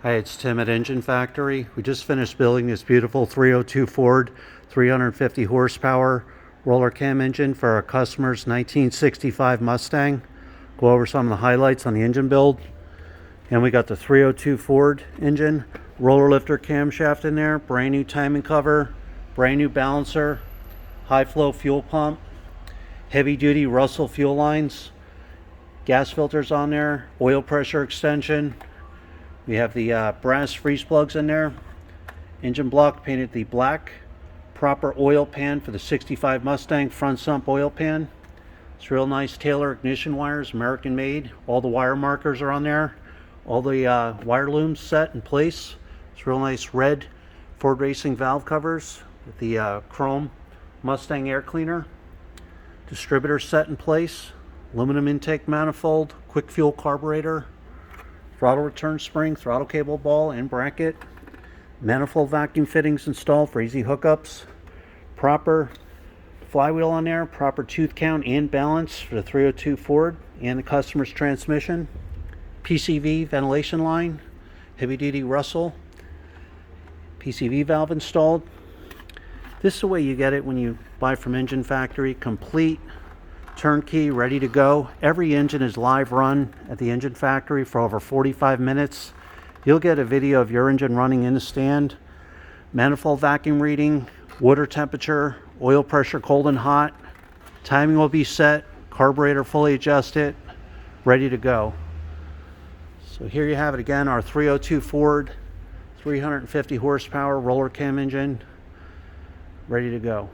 Hi, it's Tim at Engine Factory. We just finished building this beautiful 302 Ford 350 horsepower roller cam engine for our customer's 1965 Mustang. Go over some of the highlights on the engine build. And we got the 302 Ford engine, roller lifter camshaft in there, brand new timing cover, brand new balancer, high flow fuel pump, heavy duty Russell fuel lines, gas filters on there, oil pressure extension. We have the brass freeze plugs in there. Engine block painted the black. Proper oil pan for the 65 Mustang front sump oil pan. It's real nice Taylor ignition wires, American made. All the wire markers are on there. All the wire looms set in place. It's real nice red Ford Racing valve covers with the chrome Mustang air cleaner. Distributor set in place. Aluminum intake manifold, quick fuel carburetor. Throttle return spring, throttle cable ball and bracket, manifold vacuum fittings installed for easy hookups, proper flywheel on there, proper tooth count and balance for the 302 Ford and the customer's transmission, PCV ventilation line, heavy duty Russell, PCV valve installed. This is the way you get it when you buy from Engine Factory, complete, turnkey, ready to go. Every engine is live run at the Engine Factory for over 45 minutes. You'll get a video of your engine running in the stand, manifold vacuum reading, water temperature, oil pressure cold and hot, timing will be set, carburetor fully adjusted, ready to go. So here you have it again, our 302 Ford 350 horsepower roller cam engine, ready to go.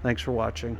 Thanks for watching.